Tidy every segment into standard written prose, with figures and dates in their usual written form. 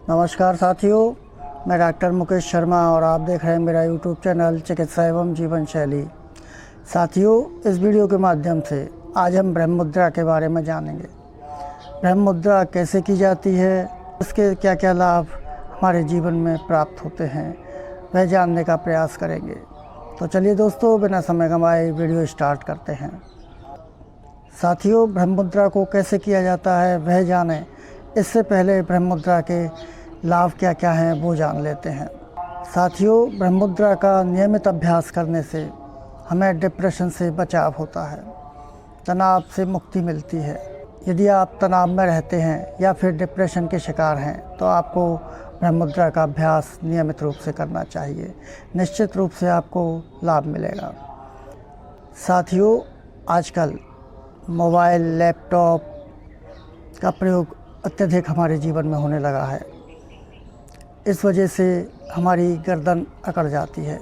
नमस्कार साथियों, मैं डॉक्टर मुकेश शर्मा और आप देख रहे हैं मेरा यूट्यूब चैनल चिकित्सा एवं जीवन शैली। साथियों, इस वीडियो के माध्यम से आज हम ब्रह्म मुद्रा के बारे में जानेंगे। ब्रह्म मुद्रा कैसे की जाती है, इसके क्या क्या लाभ हमारे जीवन में प्राप्त होते हैं, वह जानने का प्रयास करेंगे। तो चलिए दोस्तों, बिना समय गंवाए वीडियो स्टार्ट करते हैं। साथियों, ब्रह्म मुद्रा को कैसे किया जाता है वह जानें, इससे पहले ब्रह्म मुद्रा के लाभ क्या क्या हैं वो जान लेते हैं। साथियों, ब्रह्म मुद्रा का नियमित अभ्यास करने से हमें डिप्रेशन से बचाव होता है, तनाव से मुक्ति मिलती है। यदि आप तनाव में रहते हैं या फिर डिप्रेशन के शिकार हैं तो आपको ब्रह्म मुद्रा का अभ्यास नियमित रूप से करना चाहिए। निश्चित रूप से आपको लाभ मिलेगा। साथियों, आजकल मोबाइल, लैपटॉप का प्रयोग अत्यधिक हमारे जीवन में होने लगा है। इस वजह से हमारी गर्दन अकड़ जाती है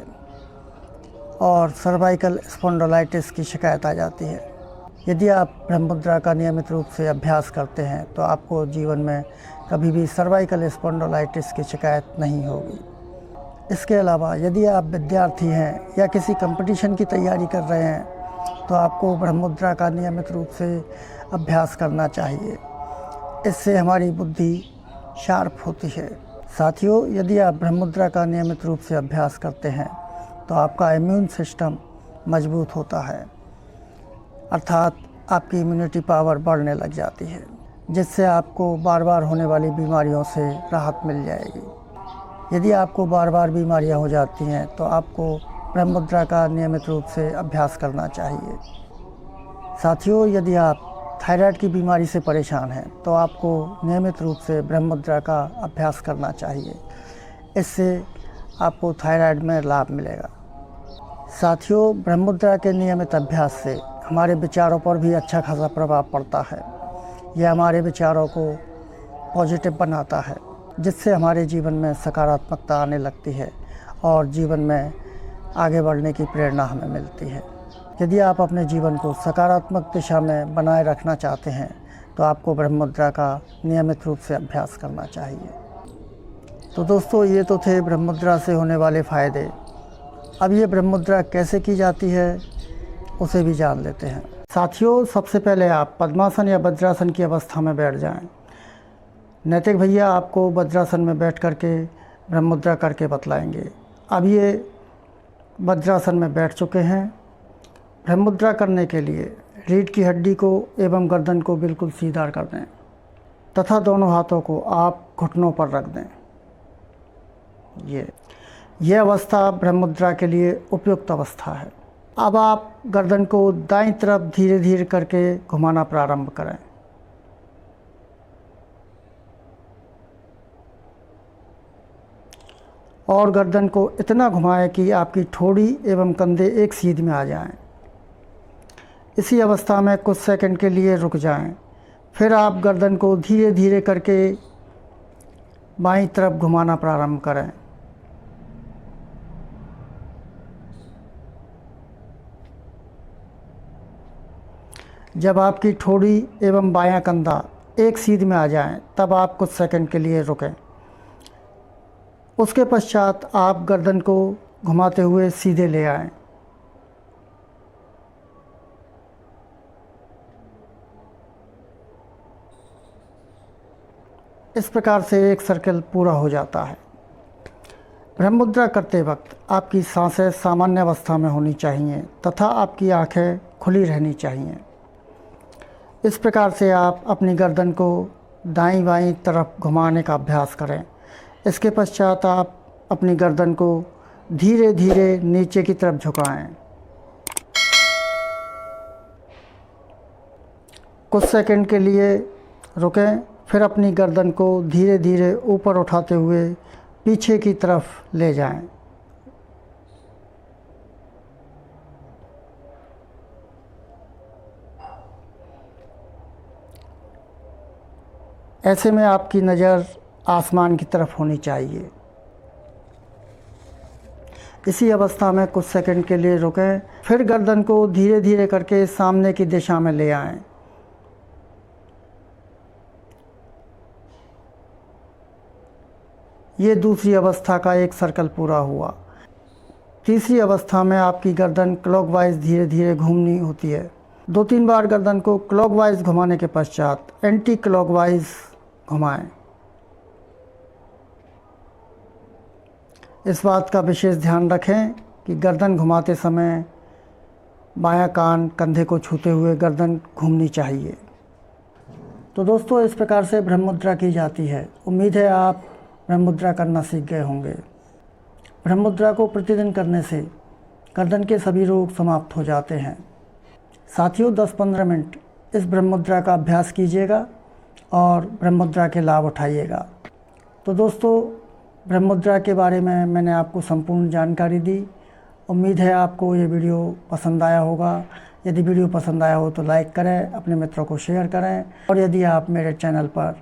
और सर्वाइकल स्पॉन्डिलाइटिस की शिकायत आ जाती है। यदि आप ब्रह्म मुद्रा का नियमित रूप से अभ्यास करते हैं तो आपको जीवन में कभी भी सर्वाइकल स्पॉन्डिलाइटिस की शिकायत नहीं होगी। इसके अलावा यदि आप विद्यार्थी हैं या किसी कंपटीशन की तैयारी कर रहे हैं तो आपको ब्रह्म मुद्रा का नियमित रूप से अभ्यास करना चाहिए। इससे हमारी बुद्धि शार्प होती है। साथियों, यदि आप ब्रह्म मुद्रा का नियमित रूप से अभ्यास करते हैं तो आपका इम्यून सिस्टम मजबूत होता है, अर्थात आपकी इम्यूनिटी पावर बढ़ने लग जाती है, जिससे आपको बार बार होने वाली बीमारियों से राहत मिल जाएगी। यदि आपको बार बार बीमारियां हो जाती हैं तो आपको ब्रह्म मुद्रा का नियमित रूप से अभ्यास करना चाहिए। साथियों, यदि आप थायराइड की बीमारी से परेशान हैं तो आपको नियमित रूप से ब्रह्म मुद्रा का अभ्यास करना चाहिए। इससे आपको थायराइड में लाभ मिलेगा। साथियों, ब्रह्म मुद्रा के नियमित अभ्यास से हमारे विचारों पर भी अच्छा खासा प्रभाव पड़ता है। यह हमारे विचारों को पॉजिटिव बनाता है, जिससे हमारे जीवन में सकारात्मकता आने लगती है और जीवन में आगे बढ़ने की प्रेरणा हमें मिलती है। यदि आप अपने जीवन को सकारात्मक दिशा में बनाए रखना चाहते हैं तो आपको ब्रह्म मुद्रा का नियमित रूप से अभ्यास करना चाहिए। तो दोस्तों, ये तो थे ब्रह्म मुद्रा से होने वाले फ़ायदे। अब ये ब्रह्म मुद्रा कैसे की जाती है उसे भी जान लेते हैं। साथियों, सबसे पहले आप पद्मासन या वज्रासन की अवस्था में बैठ जाएं। नैतिक भैया आपको वज्रासन में बैठ करके ब्रह्म मुद्रा करके बतलाएंगे। अब ये वज्रासन में बैठ चुके हैं। ब्रह्म मुद्रा करने के लिए रीढ़ की हड्डी को एवं गर्दन को बिल्कुल सीधा कर दें तथा दोनों हाथों को आप घुटनों पर रख दें। ये अवस्था ब्रह्म मुद्रा के लिए उपयुक्त अवस्था है। अब आप गर्दन को दाईं तरफ धीरे धीरे करके घुमाना प्रारंभ करें। और गर्दन को इतना घुमाएं कि आपकी ठोड़ी एवं कंधे एक सीध में आ जाएं। इसी अवस्था में कुछ सेकंड के लिए रुक जाएं। फिर आप गर्दन को धीरे धीरे करके बाईं तरफ घुमाना प्रारंभ करें। जब आपकी ठोड़ी एवं बायां कंधा एक सीध में आ जाएं, तब आप कुछ सेकंड के लिए रुकें। उसके पश्चात आप गर्दन को घुमाते हुए सीधे ले आएं। इस प्रकार से एक सर्कल पूरा हो जाता है। ब्रह्म मुद्रा करते वक्त आपकी सांसें सामान्य अवस्था में होनी चाहिए तथा आपकी आंखें खुली रहनी चाहिए। इस प्रकार से आप अपनी गर्दन को दाईं बाईं तरफ घुमाने का अभ्यास करें। इसके पश्चात आप अपनी गर्दन को धीरे धीरे नीचे की तरफ झुकाएं। कुछ सेकंड के लिए रुकें, फिर अपनी गर्दन को धीरे धीरे ऊपर उठाते हुए पीछे की तरफ ले जाएं। ऐसे में आपकी नज़र आसमान की तरफ होनी चाहिए। इसी अवस्था में कुछ सेकंड के लिए रुकें, फिर गर्दन को धीरे धीरे करके सामने की दिशा में ले आएं। ये दूसरी अवस्था का एक सर्कल पूरा हुआ। तीसरी अवस्था में आपकी गर्दन क्लॉकवाइज धीरे धीरे घूमनी होती है। 2-3 बार गर्दन को क्लॉकवाइज घुमाने के पश्चात एंटी क्लॉकवाइज घुमाएं। इस बात का विशेष ध्यान रखें कि गर्दन घुमाते समय बायां कान कंधे को छूते हुए गर्दन घूमनी चाहिए। तो दोस्तों, इस प्रकार से ब्रह्म मुद्रा की जाती है। उम्मीद है आप ब्रह्म मुद्रा करना सीख गए होंगे। ब्रह्म मुद्रा को प्रतिदिन करने से गर्दन के सभी रोग समाप्त हो जाते हैं। साथियों, 10-15 मिनट इस ब्रह्म मुद्रा का अभ्यास कीजिएगा और ब्रह्म मुद्रा के लाभ उठाइएगा। तो दोस्तों, ब्रह्म मुद्रा के बारे में मैंने आपको संपूर्ण जानकारी दी। उम्मीद है आपको ये वीडियो पसंद आया होगा। यदि वीडियो पसंद आया हो तो लाइक करें, अपने मित्रों को शेयर करें, और यदि आप मेरे चैनल पर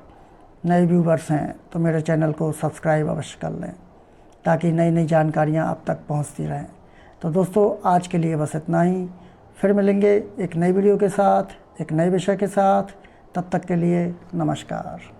नए व्यूवर्स हैं तो मेरे चैनल को सब्सक्राइब अवश्य कर लें, ताकि नई नई जानकारियाँ आप तक पहुँचती रहें। तो दोस्तों, आज के लिए बस इतना ही। फिर मिलेंगे एक नई वीडियो के साथ, एक नए विषय के साथ। तब तक के लिए नमस्कार।